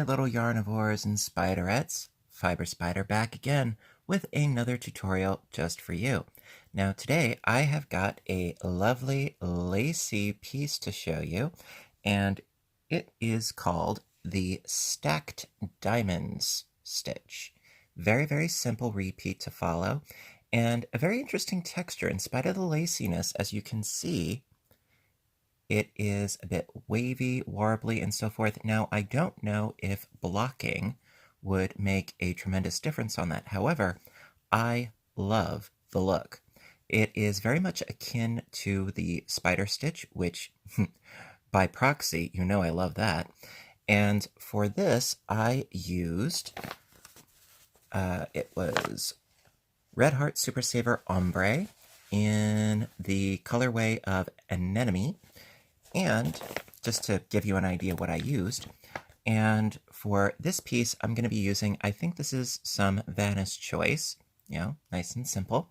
little yarnivores and spiderettes. Fiber Spider back again with another tutorial just for you. Now today I have got a lovely lacy piece to show you, and it is called the Stacked Diamonds stitch. Very, very simple repeat to follow, and a very interesting texture in spite of the laciness. As you can see, it is a bit wavy, warbly, and so forth. Now, I don't know if blocking would make a tremendous difference on that. However, I love the look. It is very much akin to the spider stitch, which by proxy, you know I love that. And for this, I used, it was Red Heart Super Saver Ombre in the colorway of Anemone. And just to give you an idea what I used, and for this piece, I'm going to be using, I think this is some Vanna's Choice, nice and simple.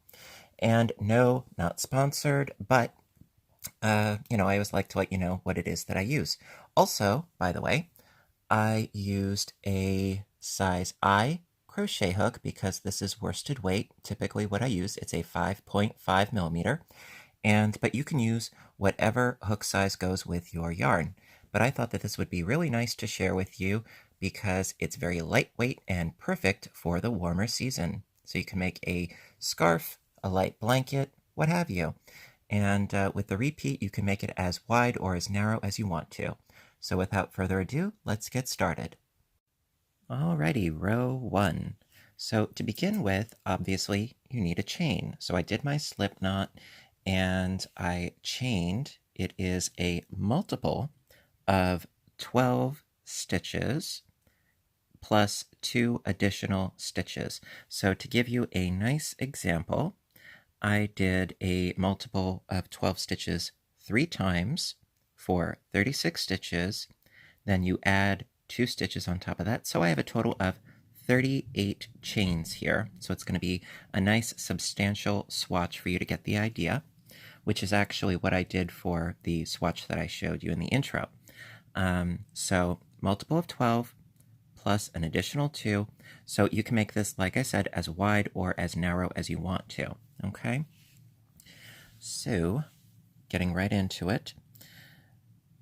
And no, not sponsored, but, I always like to let you know what it is that I use. Also, by the way, I used a size I crochet hook because this is worsted weight, typically what I use. It's a 5.5 millimeter. But you can use whatever hook size goes with your yarn. But I thought that this would be really nice to share with you because it's very lightweight and perfect for the warmer season. So you can make a scarf, a light blanket, what have you. And with the repeat, you can make it as wide or as narrow as you want to. So without further ado, let's get started. Alrighty, row 1. So to begin with, obviously, you need a chain. So I did my slip knot and I chained. It is a multiple of 12 stitches plus 2 additional stitches. So to give you a nice example, I did a multiple of 12 stitches 3 times for 36 stitches. Then you add 2 stitches on top of that. So I have a total of 38 chains here. So it's going to be a nice substantial swatch for you to get the idea, which is actually what I did for the swatch that I showed you in the intro. So multiple of 12 plus an additional 2. So you can make this, like I said, as wide or as narrow as you want to. Okay? So getting right into it.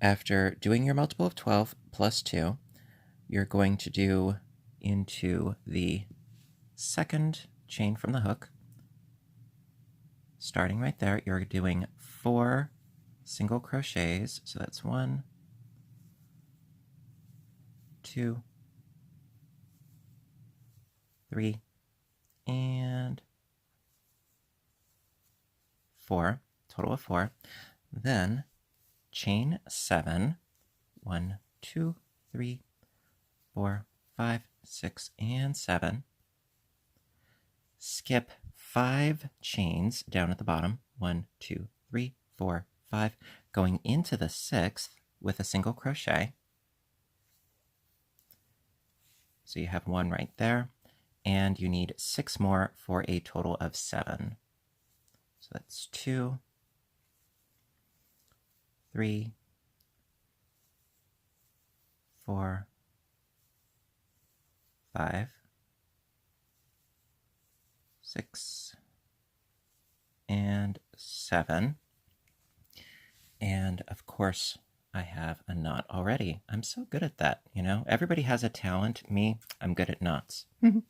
After doing your multiple of 12 plus 2, you're going to do into the second chain from the hook. Starting right there, you're doing 4 single crochets. So that's 1, 2, 3, and 4. Total of 4. Then chain 7. 1, 2, 3, 4, 5, 6, and 7. Skip 5 chains down at the bottom. 1, 2, 3, 4, 5. Going into the 6th with a single crochet. So you have 1 right there. And you need 6 more for a total of 7. So that's 2, 3, 4, 5, 6, and 7. And of course, I have a knot already. I'm so good at that, Everybody has a talent. Me, I'm good at knots. All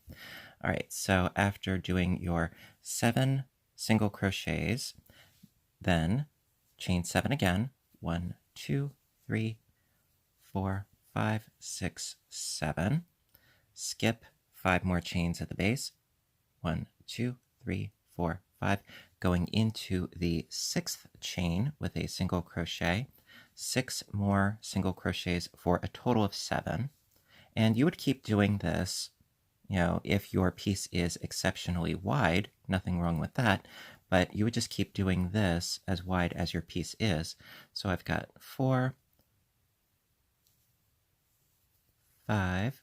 right, so after doing your 7 single crochets, then chain 7 again. 1, 2, 3, 4, 5, 6, 7. Skip 5 more chains at the base. 1, 2, 3, 4, 5. Going into the 6th chain with a single crochet. 6 more single crochets for a total of 7. And you would keep doing this, if your piece is exceptionally wide, nothing wrong with that, but you would just keep doing this as wide as your piece is. So I've got 4, 5,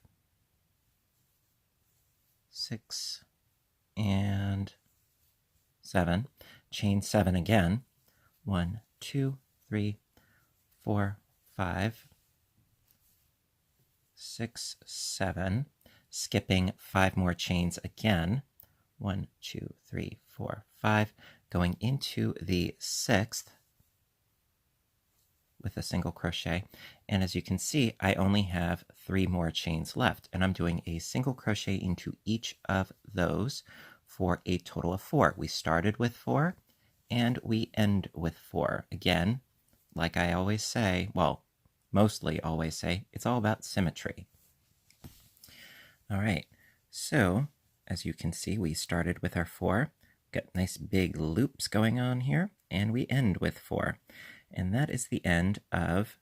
6, and 7. Chain 7 again. 1, 2, 3, 4, 5, 6, 7, skipping 5 more chains again. 1, 2, 3, 4, 5, going into the 6th with a single crochet. And as you can see, I only have 3 more chains left, and I'm doing a single crochet into each of those for a total of 4. We started with 4 and we end with 4. Again, like I always say, well, mostly always say, it's all about symmetry. All right, so as you can see, we started with our 4, got nice big loops going on here, and we end with 4. And that is the end of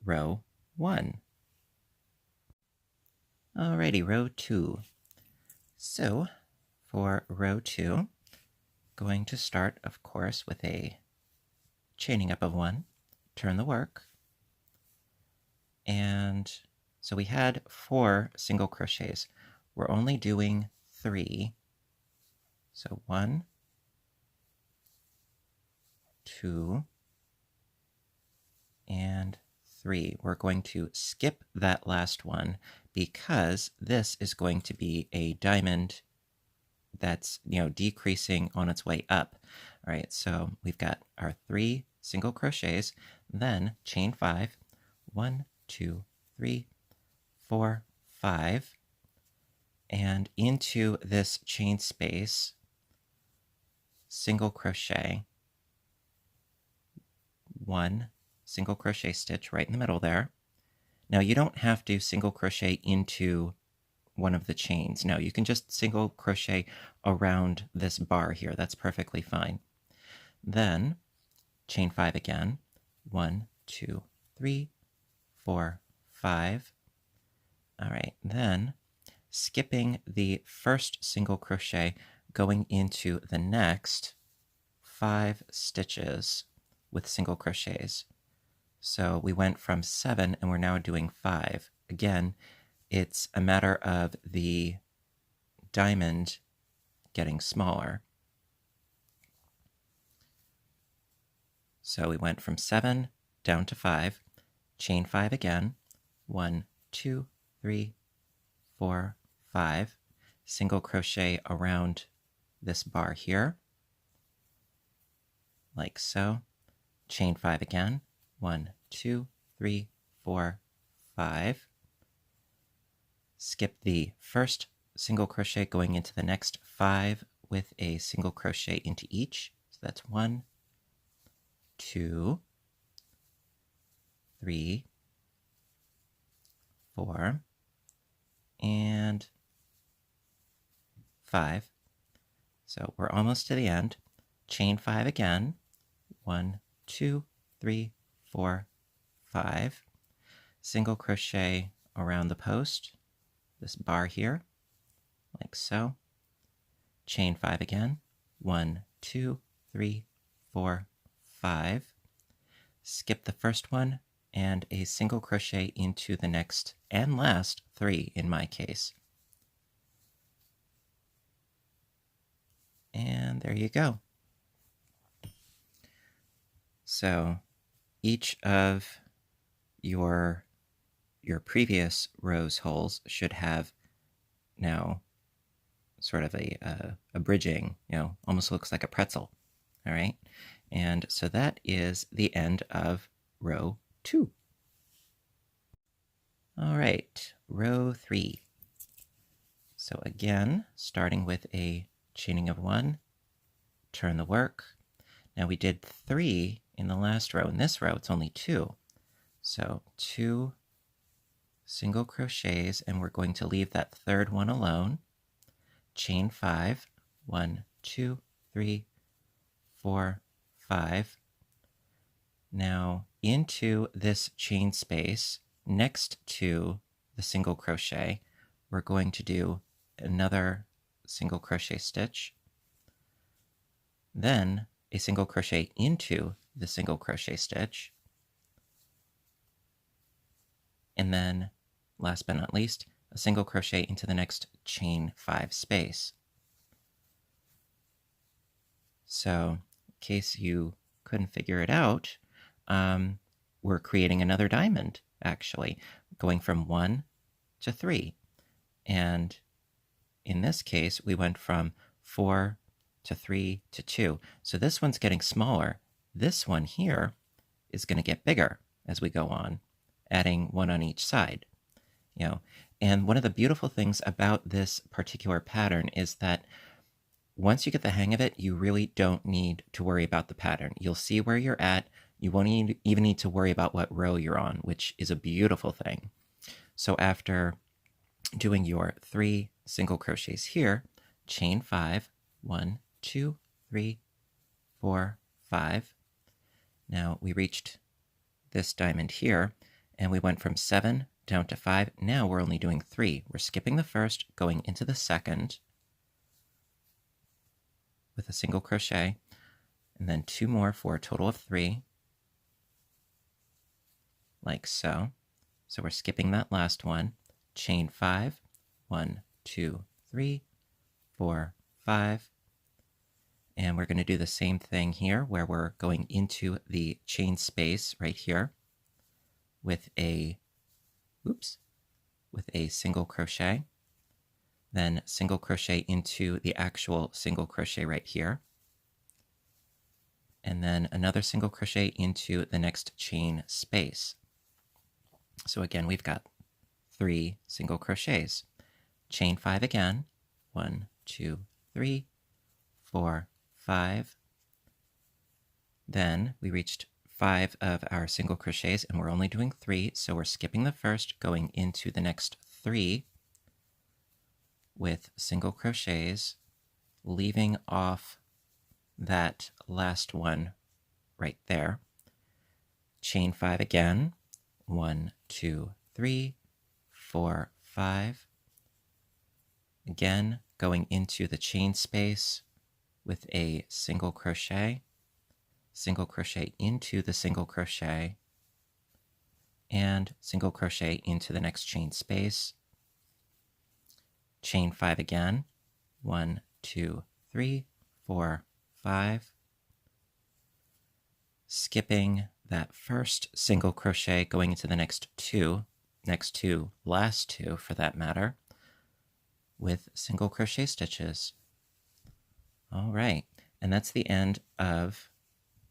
row 1. Alrighty, row 2. So for row 2, going to start, of course, with a chaining up of 1, turn the work, and so we had 4 single crochets. We're only doing 3. So 1, 2, and 3. We're going to skip that last one because this is going to be a diamond that's, decreasing on its way up. All right, so we've got our 3 single crochets, then chain 5, 1, 2, 3, 4, 5, and into this chain space, single crochet, 1 single crochet stitch right in the middle there. Now you don't have to single crochet into one of the chains. No, you can just single crochet around this bar here. That's perfectly fine. Then chain 5 again. 1, 2, 3, 4, 5. All right, then skipping the first single crochet, going into the next 5 stitches with single crochets. So we went from 7 and we're now doing 5. Again, it's a matter of the diamond getting smaller. So we went from 7 down to 5, chain 5 again, 1, 2, 3, 4, 5, single crochet around this bar here, like so, chain 5 again, 1, 2, 3, 4, 5, skip the first single crochet going into the next 5 with a single crochet into each. So that's 1, 2, 3, 4, and 5. So we're almost to the end. Chain 5 again. 1, 2, 3, 4, 5. Single crochet around the post, this bar here, like so. Chain 5 again. 1, 2, 3, 4, 5. Skip the first one and a single crochet into the next and last 3 in my case. And there you go. So each of your previous rose holes should have now sort of a bridging, almost looks like a pretzel. All right. And so that is the end of row 2. All right, row 3. So again, starting with a chaining of 1, turn the work. Now we did 3 in the last row. In this row, it's only 2. So 2 single crochets, and we're going to leave that third one alone. Chain 5, 1, 2, 3, 4, 5. Now into this chain space next to the single crochet, we're going to do another single crochet stitch, then a single crochet into the single crochet stitch, and then last but not least, a single crochet into the next chain 5 space. So in case you couldn't figure it out, we're creating another diamond, actually, going from 1 to 3. And in this case, we went from 4 to 3 to 2. So this one's getting smaller. This one here is going to get bigger as we go on, adding one on each side. And one of the beautiful things about this particular pattern is that once you get the hang of it, you really don't need to worry about the pattern. You'll see where you're at. You won't even need to worry about what row you're on, which is a beautiful thing. So after doing your 3 single crochets here, chain 5, 1, 2, 3, 4, 5. Now we reached this diamond here, and we went from 7 down to 5. Now we're only doing 3. We're skipping the first, going into the second with a single crochet, and then 2 more for a total of 3, like so. So we're skipping that last one, chain 5, 1, 2, 3, 4, 5. And we're going to do the same thing here where we're going into the chain space right here with a single crochet, then single crochet into the actual single crochet right here, and then another single crochet into the next chain space. So again, we've got 3 single crochets. Chain 5 again, 1, 2, 3, 4, 5. Then we reached 5 of our single crochets, and we're only doing 3, so we're skipping the first, going into the next 3 with single crochets, leaving off that last one right there. Chain 5 again, 1, 2, 3, 4, 5. Again, going into the chain space with a single crochet into the single crochet, and single crochet into the next chain space. Chain 5 again, 1, 2, 3, 4, 5. Skipping that first single crochet, going into the next last two for that matter, with single crochet stitches. All right, and that's the end of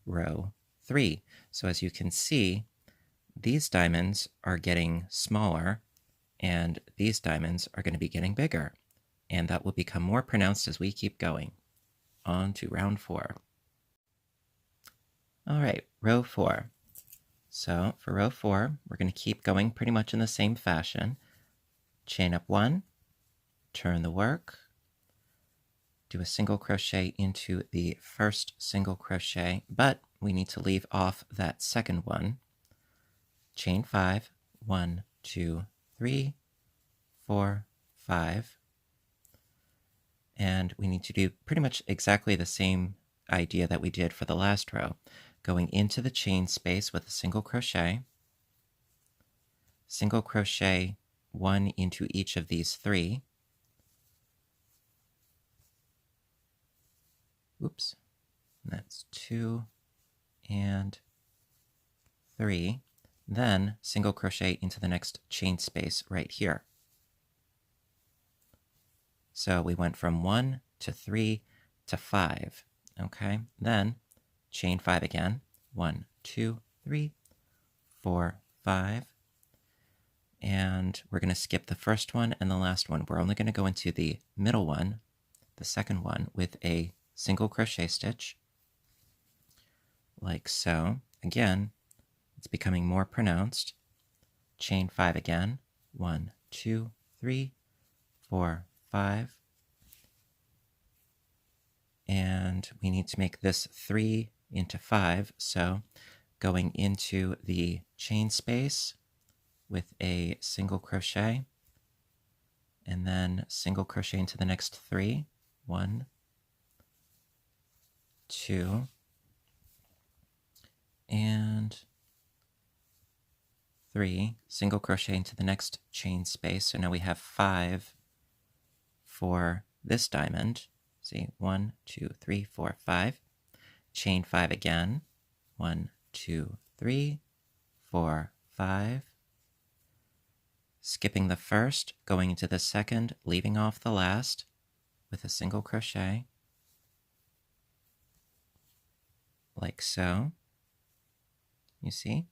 row 3. So as you can see, these diamonds are getting smaller and these diamonds are going to be getting bigger, and that will become more pronounced as we keep going. On to round 4. All right, row 4. So for row 4, we're going to keep going pretty much in the same fashion. Chain up 1, turn the work, do a single crochet into the first single crochet, but we need to leave off that second one. Chain 5, 1, 2, 3, 4, 5. And we need to do pretty much exactly the same idea that we did for the last row. Going into the chain space with a single crochet 1 into each of these 3. Oops, that's 2 and 3. Then single crochet into the next chain space right here. So we went from 1 to 3 to 5. Okay, then chain 5 again. 1, 2, 3, 4, 5. And we're going to skip the first one and the last one. We're only going to go into the middle one, the second one, with a single crochet stitch, like so. Again, it's becoming more pronounced. Chain 5 again. 1, 2, 3, 4, 5. And we need to make this 3 into 5, so going into the chain space with a single crochet, and then single crochet into the next 3. 1, 2, and 3. Single crochet into the next chain space. So now we have 5 for this diamond. See, 1, 2, 3, 4, 5. Chain 5 again. 1, 2, 3, 4, 5. skipping the first, going into the second, leaving off the last with a single crochet, like so. You see?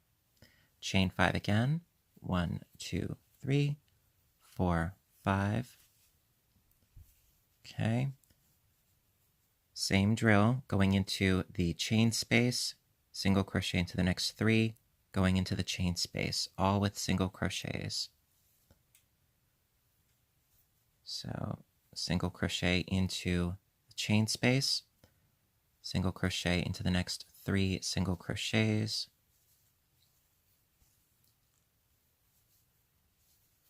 Chain 5 again. 1, 2, 3, 4, 5. Okay. Same drill, going into the chain space, single crochet into the next 3, going into the chain space, all with single crochets. So single crochet into the chain space, single crochet into the next 3 single crochets,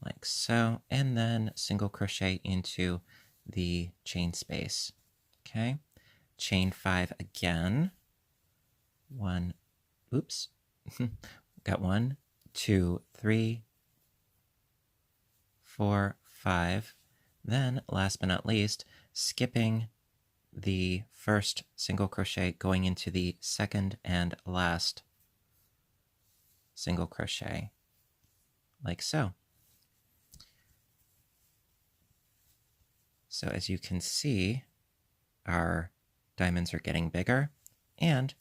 like so, and then single crochet into the chain space. Okay, chain 5 again. Got 1, 2, 3, 4, 5. Then, last but not least, skipping the first single crochet, going into the second and last single crochet, like so. So as you can see, our diamonds are getting bigger and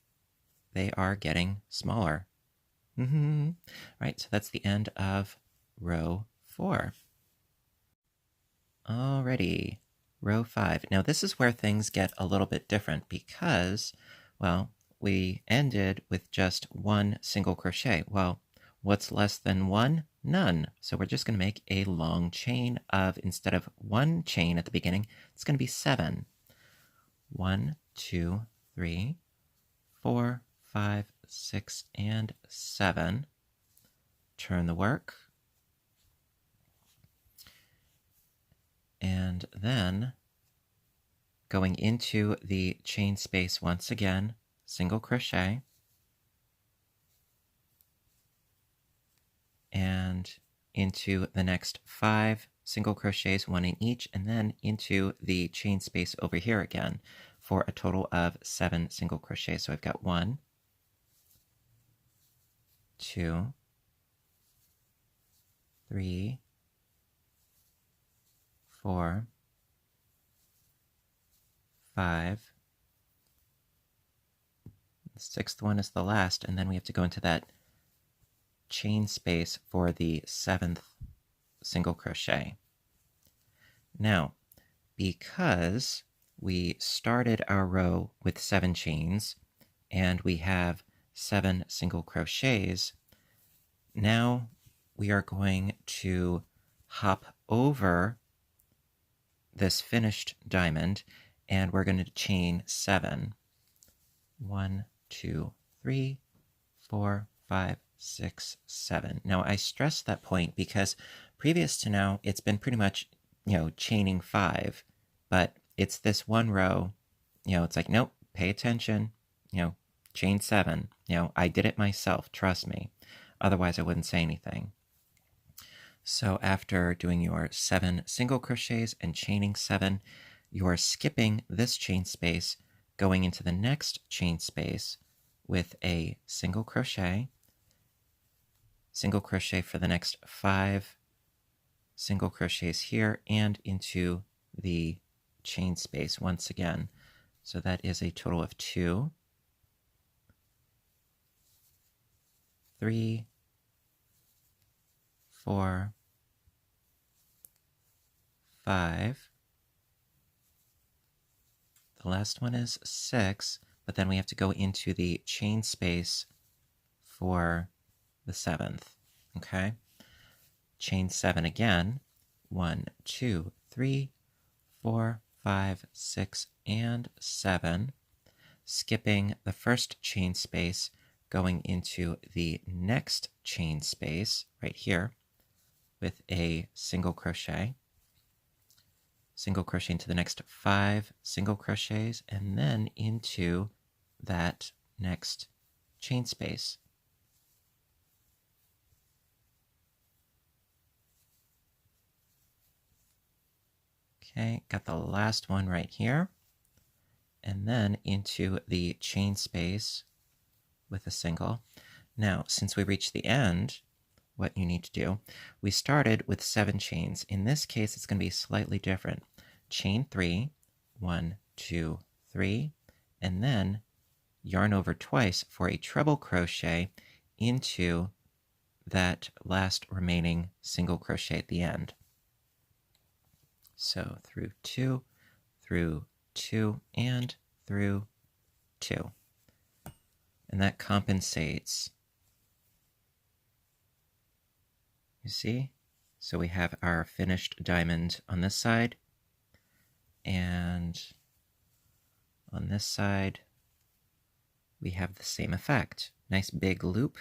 they are getting smaller. Right, so that's the end of row 4. Alrighty, row 5. Now this is where things get a little bit different because, well, we ended with just 1 single crochet. Well, what's less than 1? None. So we're just going to make a long chain of, instead of 1 chain at the beginning, it's going to be 7. 1, 2, 3, 4, 5, 6, and 7. Turn the work. And then going into the chain space once again, single crochet, and into the next 5 single crochets, 1 in each, and then into the chain space over here again for a total of 7 single crochets. So I've got 1, 2, 3, 4, 5. The 6th one is the last, and then we have to go into that chain space for the 7th single crochet. Now, because we started our row with 7 chains and we have 7 single crochets, now we are going to hop over this finished diamond and we're going to chain 7. 1, 2, 3, 4, 5, 6, 7. Now I stress that point because previous to now it's been pretty much, chaining 5, but it's this one row, it's like, nope, pay attention, chain 7. I did it myself, trust me. Otherwise I wouldn't say anything. So after doing your 7 single crochets and chaining 7, you're skipping this chain space, going into the next chain space with a single crochet for the next 5 single crochets here and into the chain space once again. So that is a total of 2, 3, 4, 5. The last one is 6, but then we have to go into the chain space for the 7th. Okay? Chain 7 again. 1, 2, 3, 4, 5, 6, and 7. Skipping the first chain space, going into the next chain space right here with a single crochet. Single crochet into the next 5 single crochets, and then into that next chain space. Okay, got the last one right here, and then into the chain space with a single. Now, since we reached the end, what you need to do. We started with 7 chains. In this case, it's going to be slightly different. Chain 3, 1, 2, 3, and then yarn over twice for a treble crochet into that last remaining single crochet at the end. So through 2, and through 2. And that compensates. You see? So we have our finished diamond on this side, and on this side we have the same effect. Nice big loop.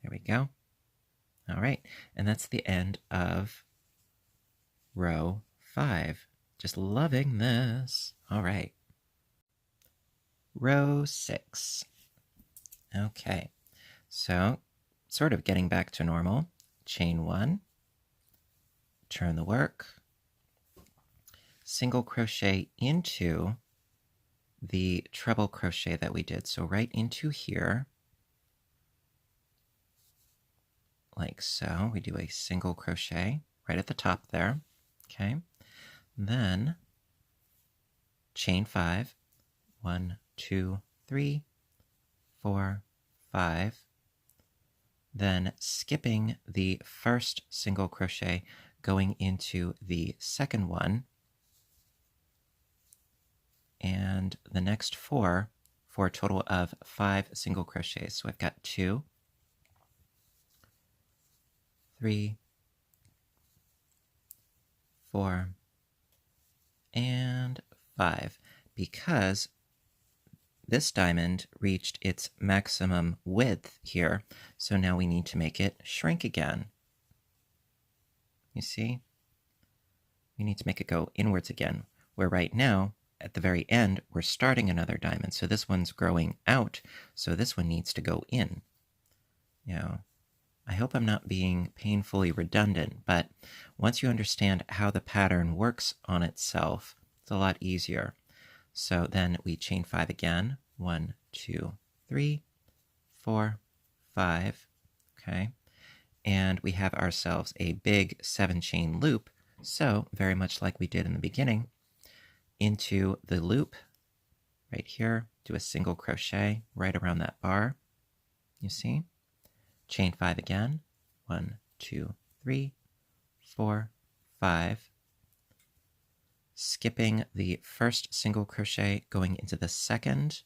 There we go. All right, and that's the end of row 5. Just loving this. All right. Row 6. Okay, so sort of getting back to normal. Chain 1, turn the work, single crochet into the treble crochet that we did. So right into here, like so. We do a single crochet right at the top there. Okay, then chain 5, 1, 2, 3, 4, 5, then skipping the first single crochet, going into the second one, and the next 4 for a total of 5 single crochets. So I've got 2, 3, 4, and 5, because this diamond reached its maximum width here, so now we need to make it shrink again. You see? We need to make it go inwards again, where right now, at the very end, we're starting another diamond, so this one's growing out, so this one needs to go in. You know, I hope I'm not being painfully redundant, but once you understand how the pattern works on itself, it's a lot easier. So then we chain 5 again. 1, 2, 3, 4, 5. Okay. And we have ourselves a big 7-chain loop. So very much like we did in the beginning, into the loop right here, do a single crochet right around that bar. You see? Chain 5 again. 1, 2, 3, 4, 5. Skipping the first single crochet, going into the second,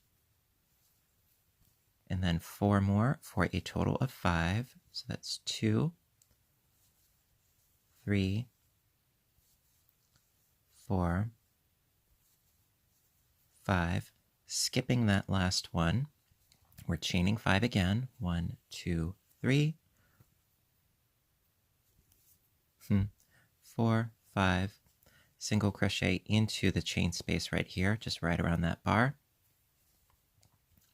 and then 4 more for a total of 5. So that's 2, 3, 4, 5. Skipping that last one, we're chaining 5 again. 1, 2, 3, 4, 5. Single crochet into the chain space right here, just right around that bar.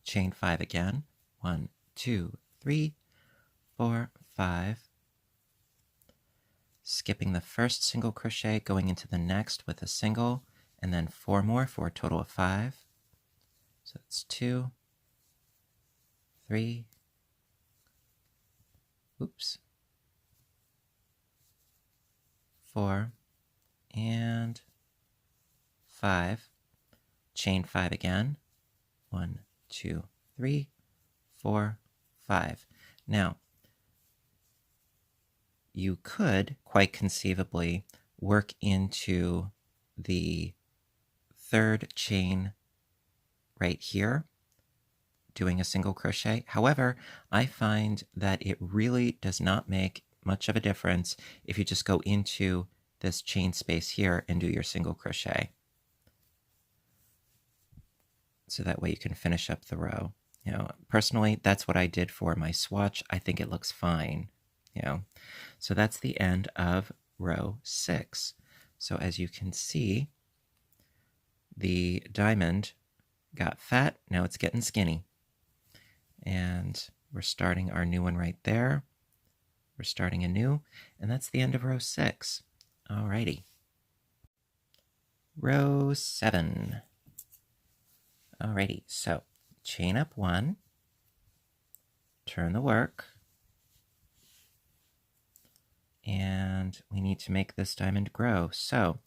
Chain 5 again. 1, 2, 3, 4, 5. Skipping the first single crochet, going into the next with a single, and then 4 more for a total of 5. So that's 2, 3, 4, and 5. Chain 5 again. 1, 2, 3, 4, 5. Now, you could quite conceivably work into the third chain right here, doing a single crochet. However, I find that it really does not make much of a difference if you just go into this chain space here and do your single crochet. So that way you can finish up the row. You know, personally, that's what I did for my swatch. I think it looks fine. You know, so that's the end of row 6. So as you can see, the diamond got fat. Now it's getting skinny. And we're starting our new one right there. We're starting a new, and that's the end of row 6. Alrighty. Row 7. Alrighty, so chain up 1, turn the work, and we need to make this diamond grow. So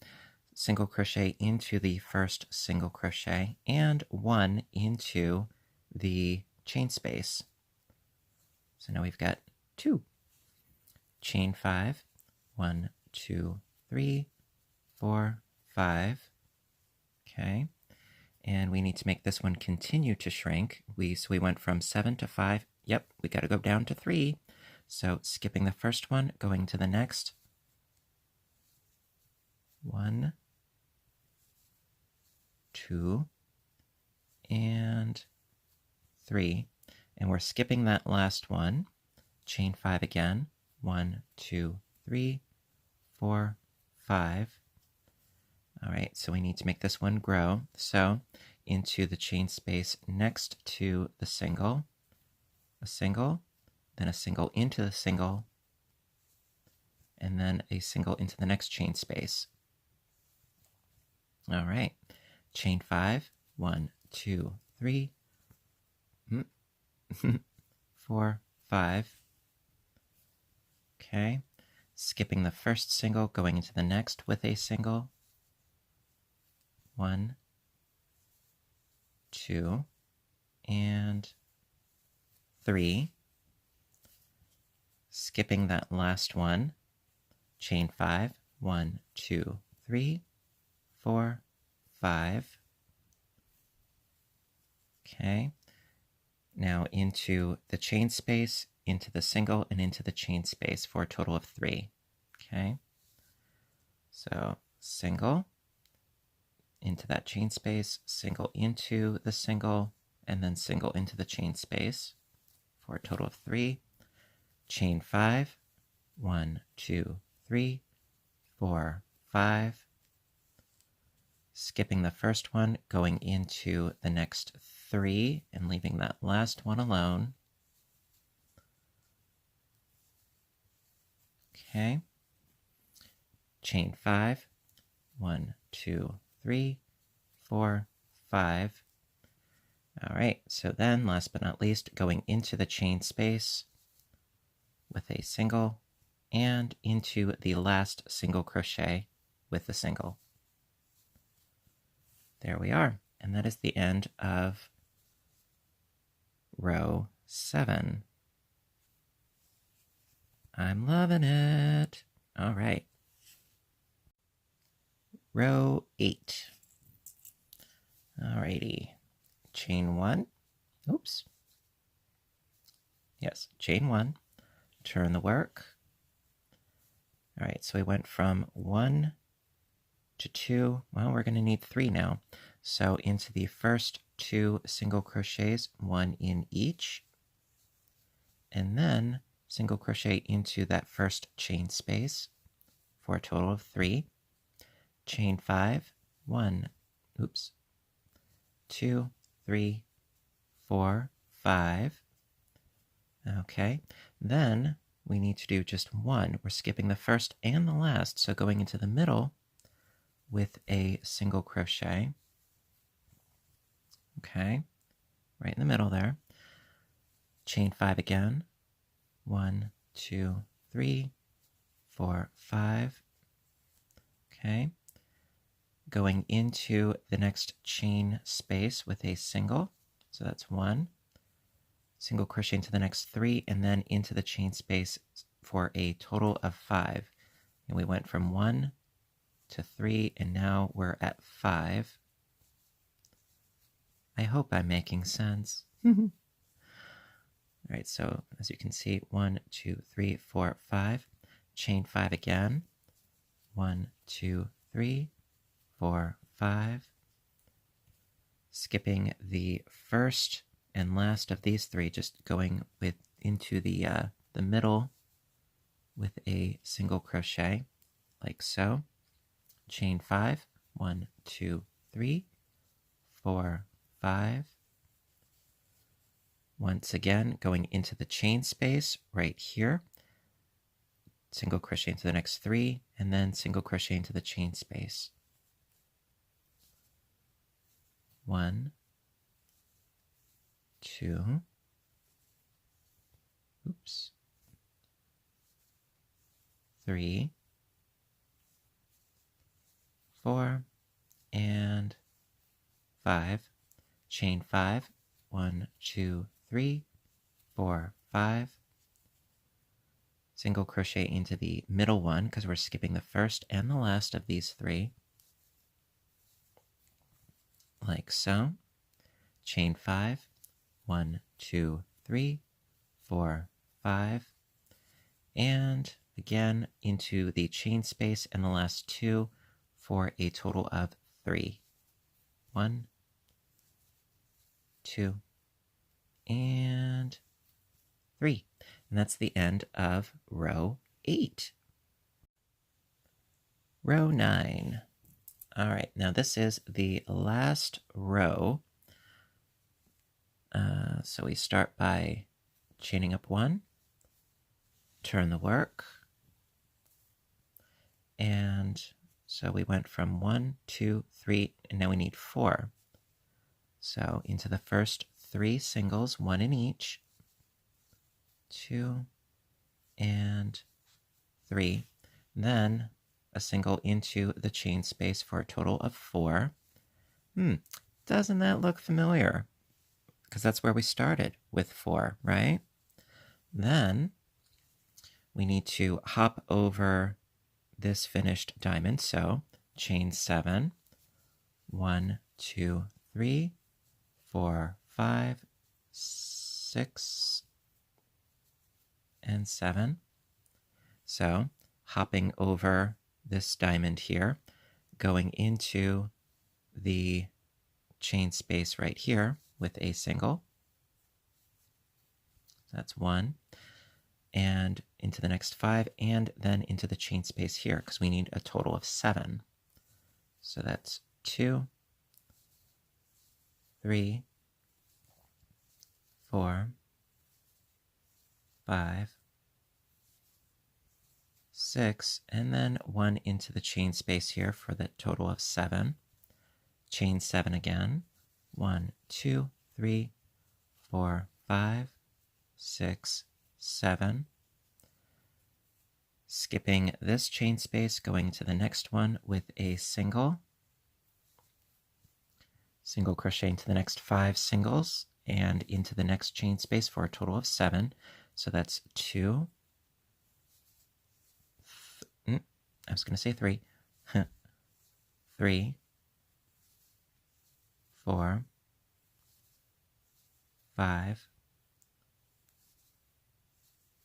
single crochet into the first single crochet and 1 into the chain space. So now we've got 2. Chain 5, 1, 2, 3, 4, 5. Okay, and we need to make this one continue to shrink. So we went from 7 to 5. Yep, we got to go down to 3. So skipping the first one, going to the next. 1, 2, and 3. And we're skipping that last one. Chain 5 again. 1, 2, 3, 4, 5. All right, so we need to make this one grow. So into the chain space next to the single, a single, then a single into the single, and then a single into the next chain space. All right, chain 5, 1, 2, 3, 4, 5. Okay, skipping the first single, going into the next with a single. 1, 2, and 3. Skipping that last one, chain 5, 1, 2, 3, 4, 5. Okay, now into the chain space, into the single, and into the chain space for a total of 3. Okay, so single, into that chain space, single into the single, and then single into the chain space for a total of 3. Chain 5, 1, 2, 3, 4, 5. Skipping the first one, going into the next 3 and leaving that last one alone. Okay. Chain 5, 1, 2, 3, 4, 5. All right, so then last but not least, going into the chain space with a single and into the last single crochet with the single. There we are, and that is the end of row 7. I'm loving it. All right. Row 8. Alrighty. Chain 1. Oops. Yes, chain 1. Turn the work. All right, so we went from 1 to 2. Well, we're going to need 3 now. So into the first 2 single crochets, 1 in each, and then single crochet into that first chain space for a total of 3. Chain 5, 1, 2, 3, 4, 5. Okay, then we need to do just 1. We're skipping the first and the last, so going into the middle with a single crochet. Okay, right in the middle there. Chain 5 again. 1, 2, 3, 4, 5. Okay, going into the next chain space with a single. So that's 1. Single crochet into the next 3, and then into the chain space for a total of 5. And we went from 1 to 3, and now we're at 5. I hope I'm making sense. All right, so as you can see, 1, 2, 3, 4, 5. Chain 5 again. 1, 2, 3, 4, 5. Skipping the first and last of these 3, just going into the middle with a single crochet, like so. Chain 5, 1, 2, 3, 4, 5. Once again, going into the chain space right here, single crochet into the next 3, and then single crochet into the chain space. 1, 2, 3, 4, and 5. Chain 5, 1, 2, 3, 4, 5. Single crochet into the middle one because we're skipping the first and the last of these 3. Like so. Chain 5, 1, 2, 3, 4, 5. And again into the chain space and the last 2 for a total of 3. 1, 2, and 3. And that's the end of row 8. Row 9. All right, now this is the last row. So we start by chaining up 1, turn the work, and so we went from 1, 2, 3, and now we need 4. So into the first 3 singles, 1 in each, 2, and 3. Then a single into the chain space for a total of 4. Doesn't that look familiar? Because that's where we started with 4, right? Then we need to hop over this finished diamond. So chain 7, 1, 2, 3, 4, 5, 6, and 7. So hopping over this diamond here, going into the chain space right here with a single. That's 1. And into the next 5, and then into the chain space here, because we need a total of 7. So that's 2, 3, 4, 5, 6, and then 1 into the chain space here for the total of 7. Chain 7 again. 1, 2, 3, 4, 5, 6, 7. Skipping this chain space, going to the next one with a single. Single crochet into the next 5 singles and into the next chain space for a total of 7. So that's 2. I was going to say 3. 3, 4, 5,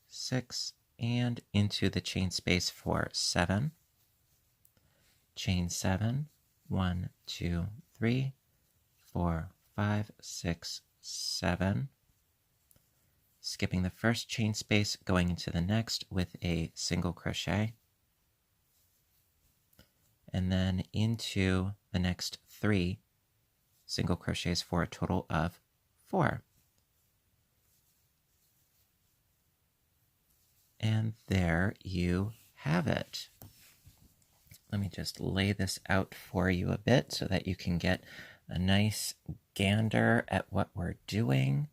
6, and into the chain space for 7. Chain 7, 1, 2, 3, 4, 5, 6, 7. Skipping the first chain space, going into the next with a single crochet. And then into the next 3 single crochets for a total of 4. And there you have it. Let me just lay this out for you a bit so that you can get a nice gander at what we're doing.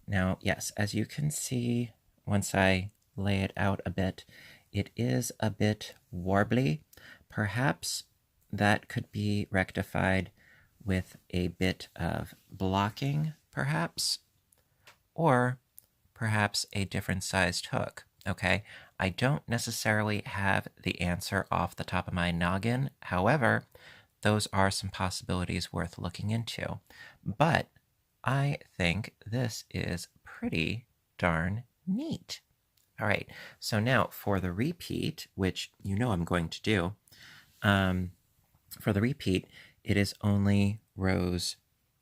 Now, yes, as you can see, once I lay it out a bit, it is a bit warbly. Perhaps that could be rectified with a bit of blocking, perhaps, or perhaps a different sized hook, okay? I don't necessarily have the answer off the top of my noggin. However, those are some possibilities worth looking into. But I think this is pretty darn neat. All right, so now for the repeat, which you know I'm going to do, for the repeat, it is only rows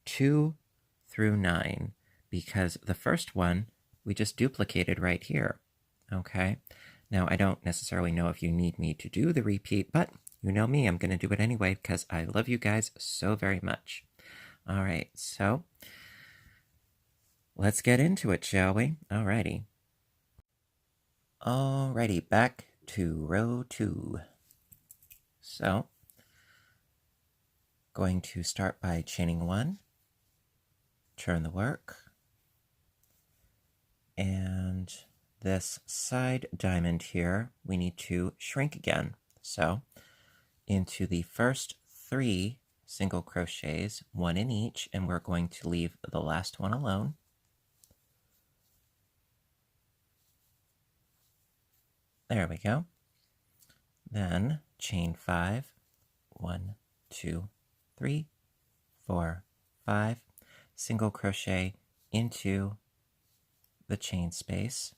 2 through 9, because the first one we just duplicated right here, okay? Now, I don't necessarily know if you need me to do the repeat, but you know me, I'm going to do it anyway because I love you guys so very much. All right, so let's get into it, shall we? Alrighty. Alrighty, back to row 2. So, going to start by chaining 1, turn the work, and this side diamond here, we need to shrink again. So into the first 3 single crochets, 1 in each, and we're going to leave the last one alone. There we go. Then chain 5, 1, 2, 3, 4, 5, single crochet into the chain space,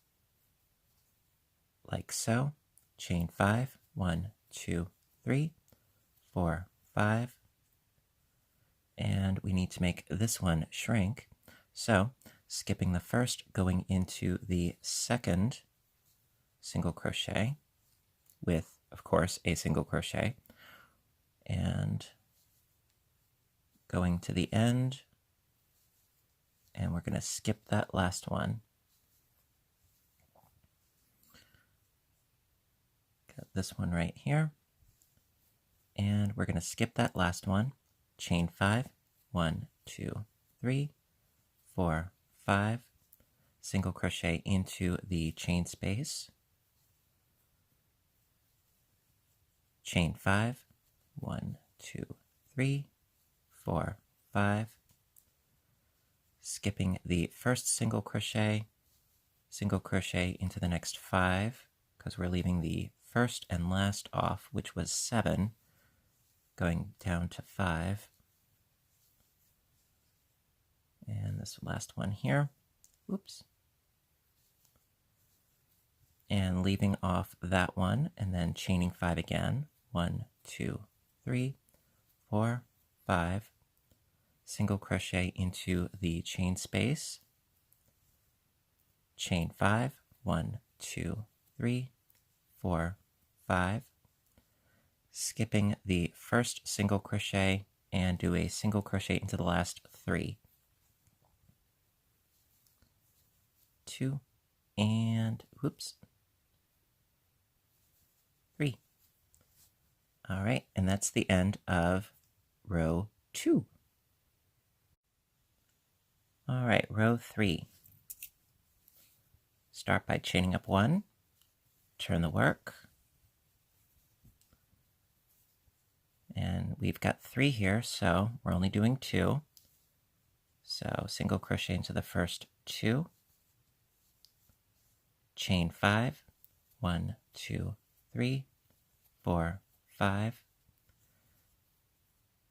like so. Chain 5, 1, 2, 3, 4, 5, and we need to make this one shrink. So skipping the first, going into the second single crochet with, of course, a single crochet, and going to the end, and we're going to skip that last one. Got this one right here, and we're going to skip that last one. Chain 5, 1, 2, 3, 4, 5, single crochet into the chain space, chain 5, 1, 2, 3, 4, 5, skipping the first single crochet into the next 5, because we're leaving the first and last off, which was 7, going down to 5. And this last one here, oops. And leaving off that one, and then chaining 5 again. 1, 2, 3, 4, 5. Single crochet into the chain space. Chain 5, 1, 2, 3, 4, 5. Skipping the first single crochet and do a single crochet into the last 3. 2 and whoops, 3. All right, and that's the end of row 2. All right, row 3. Start by chaining up 1, turn the work, and we've got 3 here, so we're only doing 2. So single crochet into the first 2, chain 5, 1, 2, 3, 4, 5,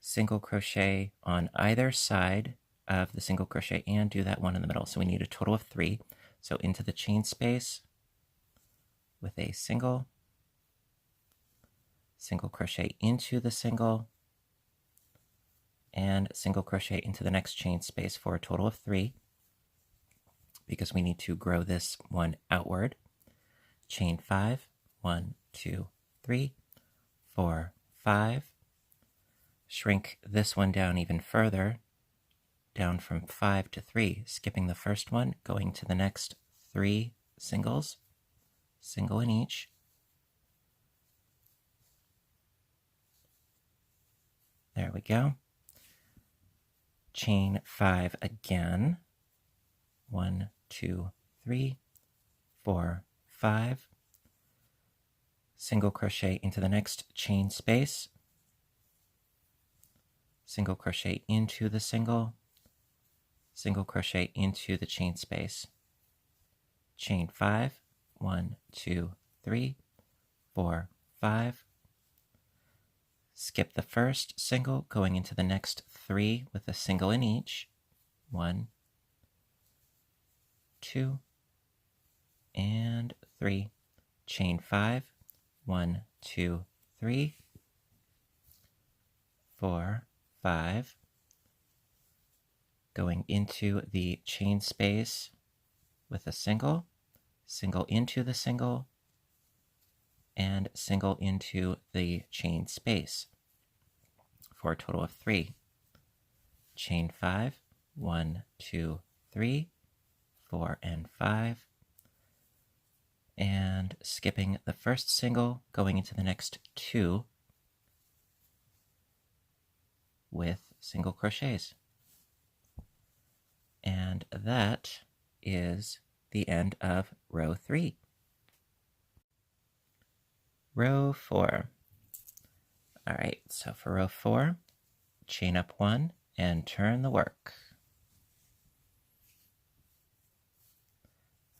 single crochet on either side of the single crochet and do that one in the middle. So we need a total of 3. So into the chain space with a single crochet into the single, and single crochet into the next chain space for a total of 3, because we need to grow this one outward. Chain 5, 1, 2, 3, 4, 5. Shrink this one down even further, down from 5 to 3, skipping the first one, going to the next 3 singles, single in each. There we go. Chain 5 again. 1, 2, 3, 4, 5. Single crochet into the next chain space. Single crochet into the single crochet into the chain space. Chain 5, 1, 2, 3, 4, 5. Skip the first single, going into the next 3 with a single in each. 1, 2, and 3. Chain 5, 1, 2, 3, 4, 5. Going into the chain space with a single into the single, and single into the chain space for a total of 3. Chain 5, 1, 2, 3, 4, and 5. And skipping the first single, going into the next 2 with single crochets. And that is the end of row 3. Row 4. All right, so for row 4, chain up 1 and turn the work.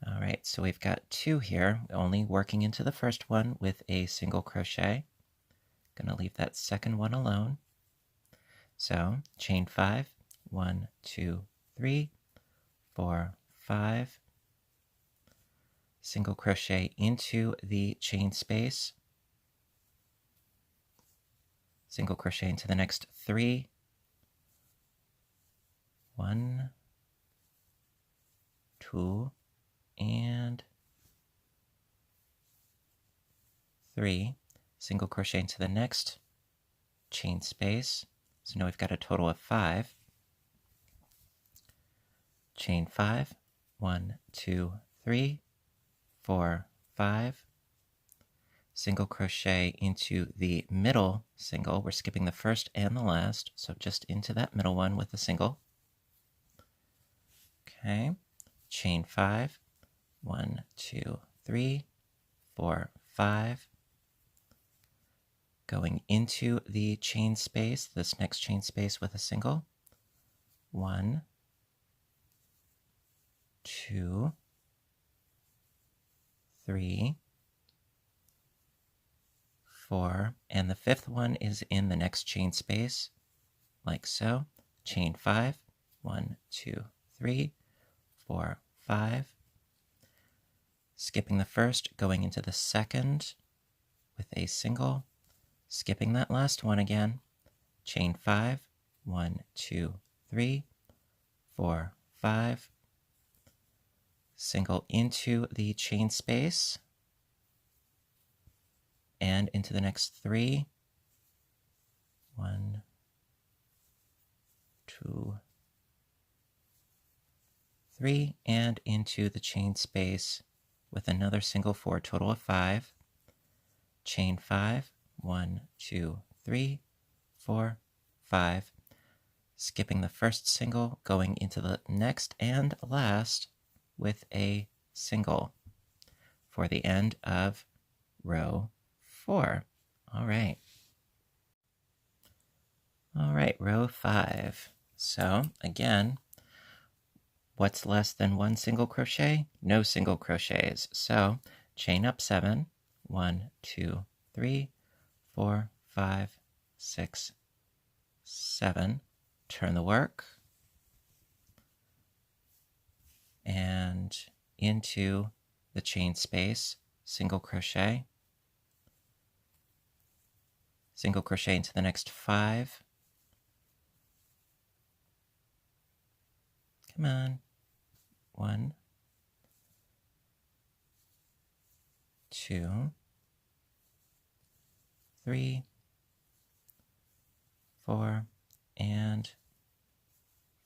All right, so we've got 2 here, only working into the first one with a single crochet. Gonna leave that second one alone. So chain 5, 1, 2, 3, 4, 5, single crochet into the chain space, single crochet into the next 3, 1, 2, and 3, single crochet into the next chain space. So now we've got a total of 5. Chain 5, 1, 2, 3, 4, 5, single crochet into the middle single. We're skipping the first and the last, so just into that middle one with a single. Okay, chain 5, 1, 2, 3, 4, 5, going into the chain space, this next chain space with a single. 1, 2, 3, 4, and the 5th one is in the next chain space, like so. Chain 5, 1, 2, 3, 4, 5, skipping the first, going into the second with a single, skipping that last one again. Chain 5, 1, 2, 3, 4, 5, single into the chain space and into the next 3, 1, 2, 3, and into the chain space with another single for a total of 5. Chain 5, 1, 2, 3, 4, 5, skipping the first single, going into the next and last with a single for the end of row 4. All right. All right, row 5. So again, what's less than 1 single crochet? No single crochets. So chain up 7, 1, 2, 3, 4, 5, 6, 7. Turn the work and into the chain space, single crochet into the next 5. Come on. 1, 2, 3, 4, and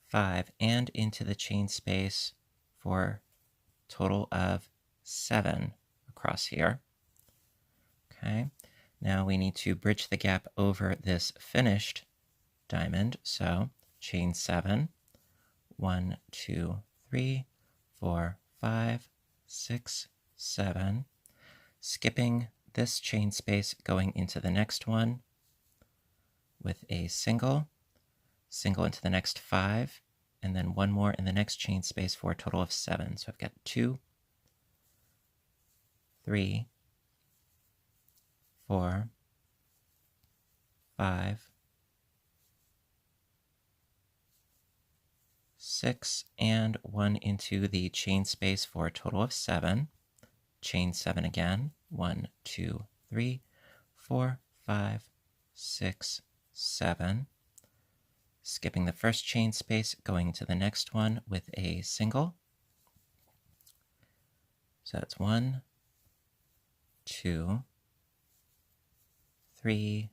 5, and into the chain space for a total of 7 across here. Okay, now we need to bridge the gap over this finished diamond. So chain 7, 1, 2, 3, 4, 5, 6, 7, skipping this chain space, going into the next one with a single into the next 5, and then one more in the next chain space for a total of 7. So I've got 2, 3, 4, 5, 6, and 1 into the chain space for a total of 7. Chain 7 again. 1, 2, 3, 4, 5, 6, 7. Skipping the first chain space, going to the next one with a single. So that's 1, 2, 3,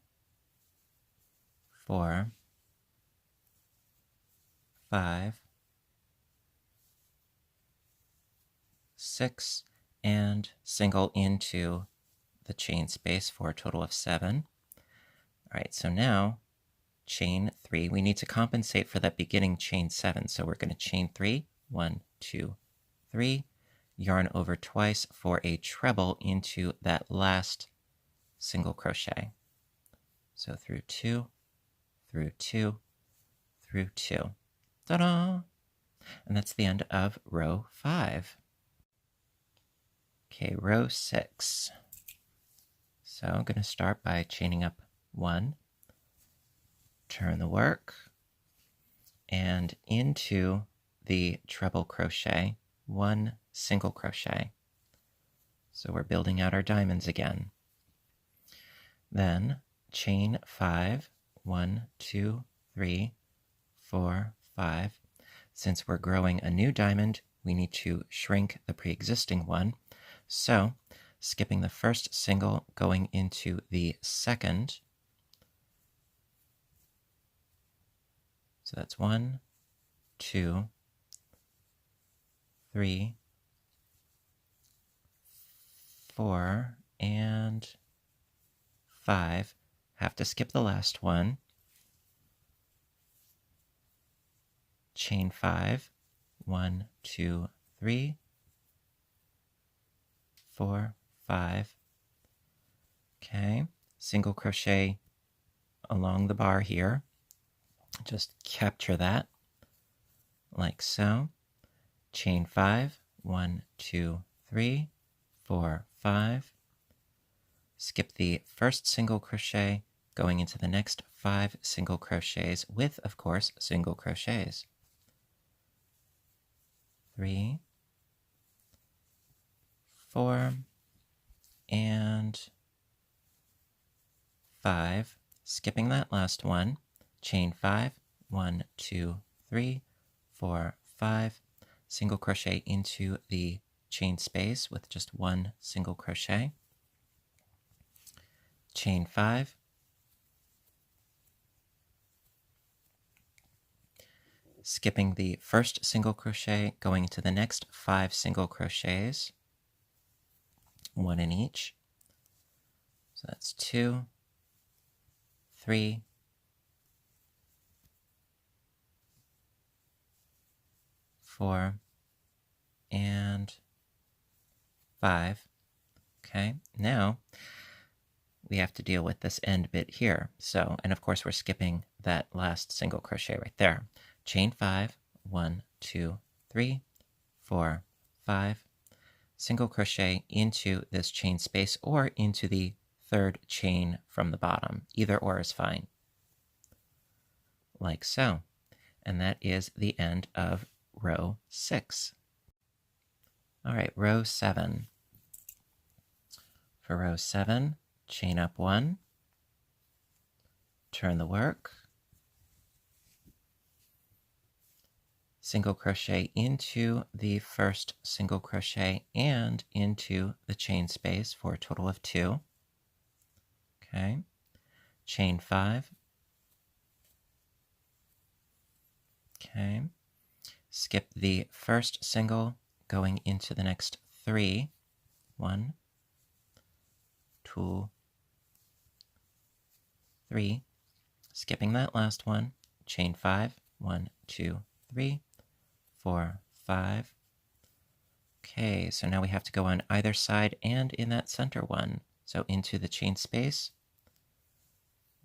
4, 5, 6, and single into the chain space for a total of 7. All right, so now chain 3. We need to compensate for that beginning chain 7. So we're going to chain 3, 1, 2, 3, yarn over twice for a treble into that last single crochet. So through 2, through 2, through 2. Ta-da! And that's the end of row 5. Okay, row 6. So I'm going to start by chaining up 1, turn the work, and into the treble crochet, 1 single crochet. So we're building out our diamonds again. Then chain 5, 1, 2, 3, 4, 5. Since we're growing a new diamond, we need to shrink the pre-existing one. So skipping the first single, going into the second. So that's 1, 2, 3, 4, and 5. Have to skip the last one. Chain 5, 1, 2, 3, 4, 5. Okay, single crochet along the bar here. Just capture that like so. Chain 5, 1, 2, 3, 4, 5. Skip the first single crochet, going into the next 5 single crochets with, of course, single crochets. 3, 4, and 5. Skipping that last one, chain 5, 1, 2, 3, 4, 5. Single crochet into the chain space with just 1 single crochet. Chain 5. Skipping the first single crochet, going to the next 5 single crochets, 1 in each. So that's 2, 3, 4, and 5. Okay, now we have to deal with this end bit here. So, and of course we're skipping that last single crochet right there. Chain 5, 1, 2, 3, 4, 5. Single crochet into this chain space or into the third chain from the bottom. Either or is fine. Like so. And that is the end of row 6. All right, row 7. For row 7, chain up 1, turn the work, single crochet into the first single crochet and into the chain space for a total of 2. Okay, chain 5. Okay, skip the first single, going into the next 3. 1, 2, 3. Skipping that last one, chain 5. 1, 2, 3, 4, 5. Okay, so now we have to go on either side and in that center one. So into the chain space,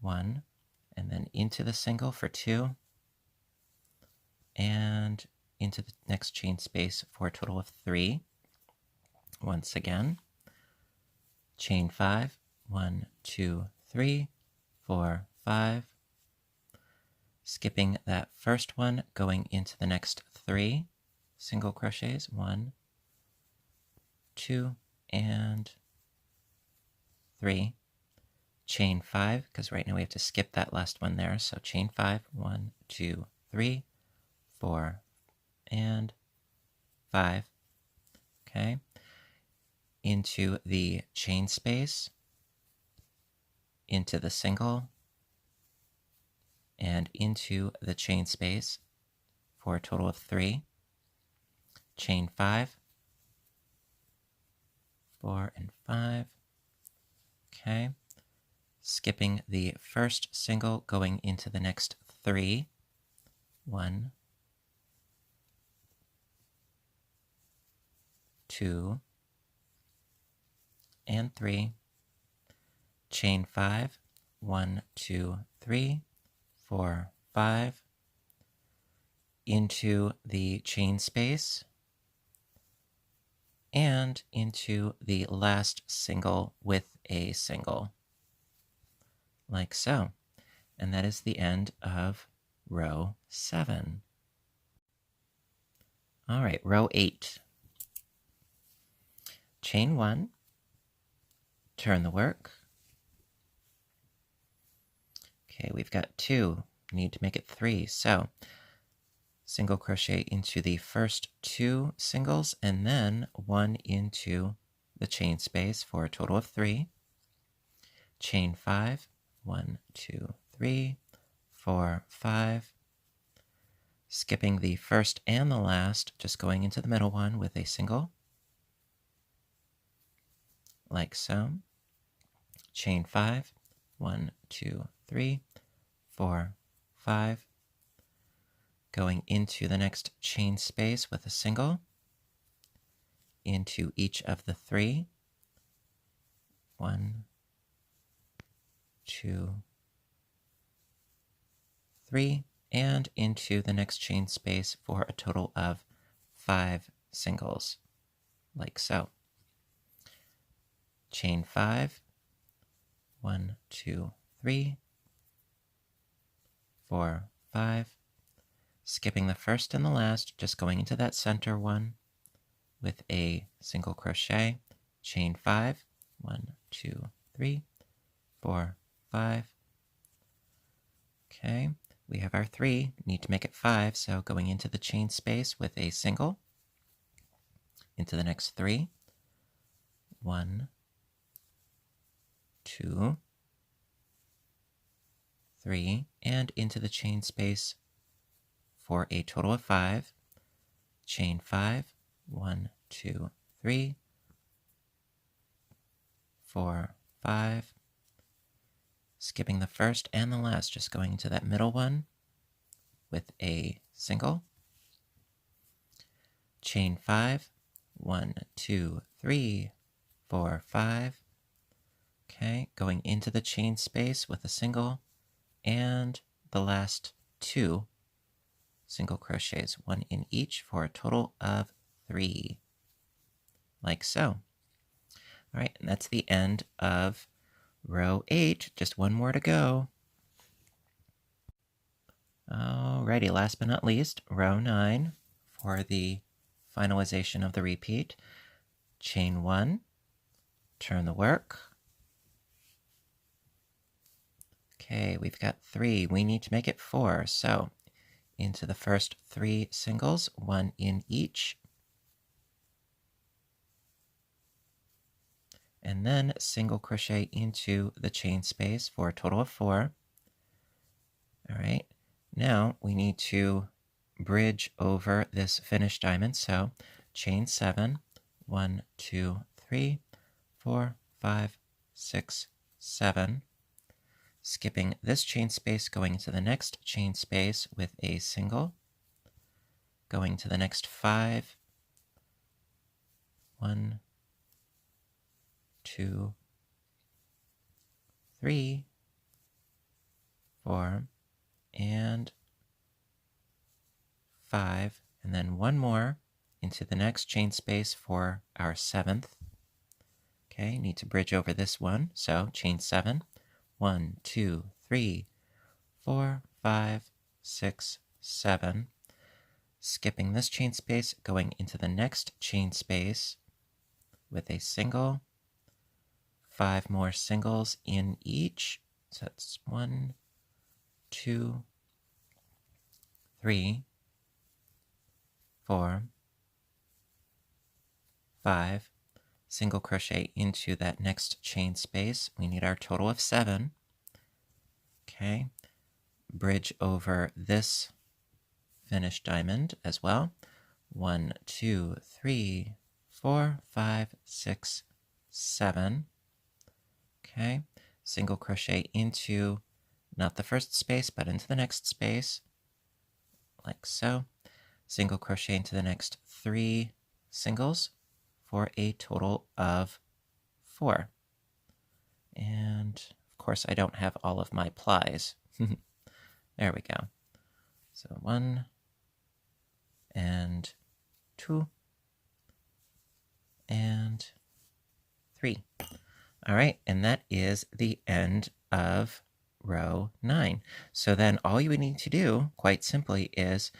1, and then into the single for 2, and into the next chain space for a total of 3. Once again, chain 5, 1, 2, 3, 4, 5. Skipping that first one, going into the next 3 single crochets, 1, 2, and 3. Chain 5, because right now we have to skip that last one there. So chain 5, 1, 2, 3, 4, and 5. Okay. Into the chain space, into the single, and into the chain space for a total of 3. Chain 5, 4, and 5. Okay. Skipping the first single, going into the next 3. 1, 2, and 3, chain 5, 1, 2, 3, 4, 5, into the chain space, and into the last single with a single, like so. And that is the end of row 7. All right, row 8. Chain 1, turn the work. Okay, we've got 2, need to make it 3, so single crochet into the first 2 singles and then 1 into the chain space for a total of 3. Chain 5, 1, 2, 3, 4, 5. Skipping the first and the last, just going into the middle one with a single, like so. Chain 5, 1, 2, 3, 4, 5. Going into the next chain space with a single, into each of the 3. 1, 2, 3, and into the next chain space for a total of 5 singles, like so. Chain 5, 1, 2, 3, 4, 5. Skipping the first and the last, just going into that center one with a single crochet. Chain 5, 1, 2, 3, 4, 5. Okay, we have our 3, need to make it 5, so going into the chain space with a single, into the next 3, 1, 2, 3, and into the chain space for a total of 5. Chain 5, 1, 2, 3, 4, 5. Skipping the first and the last, just going into that middle one with a single. Chain 5, 1, 2, 3, 4, 5. Okay, going into the chain space with a single, and the last 2 single crochets, 1 in each for a total of 3, like so. All right, and that's the end of row 8. Just one more to go. Alrighty, last but not least, row 9 for the finalization of the repeat. Chain 1, turn the work. Okay, we've got 3. We need to make it 4, so into the first 3 singles, 1 in each. And then single crochet into the chain space for a total of 4. All right, now we need to bridge over this finished diamond, so chain 7, 1, 2, 3, 4, 5, 6, 7. Skipping this chain space, going into the next chain space with a single, going to the next 5, 1, 2, 3, 4, and 5, and then 1 more into the next chain space for our 7th. Okay, need to bridge over this one, so chain 7, 1, 2, 3, 4, 5, 6, 7. Skipping this chain space, going into the next chain space with a single, 5 more singles in each. So that's 1, 2, 3, 4, 5. Single crochet into that next chain space. We need our total of 7. Okay, bridge over this finished diamond as well. 1, 2, 3, 4, 5, 6, 7. Okay, single crochet into not the first space, but into the next space, like so. Single crochet into the next 3 singles for a total of 4. And of course, I don't have all of my plies. There we go. So 1 and 2 and 3. All right, and that is the end of row 9. So then all you would need to do, quite simply, is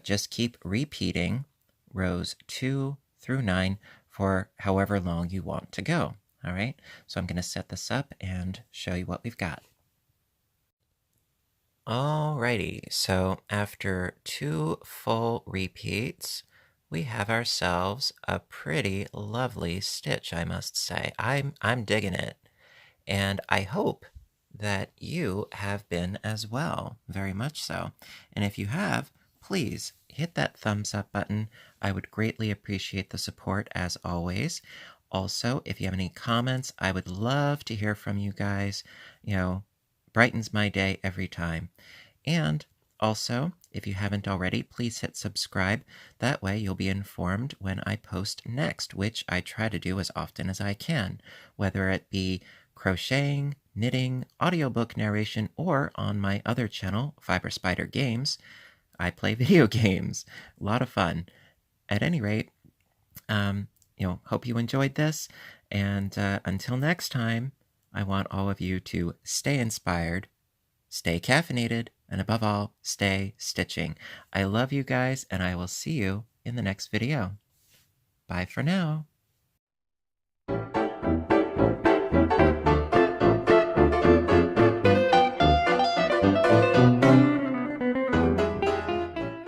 just keep repeating rows 2 through 9 for however long you want to go. All right, so I'm going to set this up and show you what we've got. Alrighty, so after 2 full repeats, we have ourselves a pretty lovely stitch, I must say. I'm digging it, and I hope that you have been as well, very much so. And if you have, please hit that thumbs up button. I would greatly appreciate the support as always. Also, if you have any comments, I would love to hear from you guys. Brightens my day every time. And also, if you haven't already, please hit subscribe. That way you'll be informed when I post next, which I try to do as often as I can, whether it be crocheting, knitting, audiobook narration, or on my other channel, Fiber Spider Games. I play video games. A lot of fun. At any rate, hope you enjoyed this. And until next time, I want all of you to stay inspired, stay caffeinated, and above all, stay stitching. I love you guys, and I will see you in the next video. Bye for now.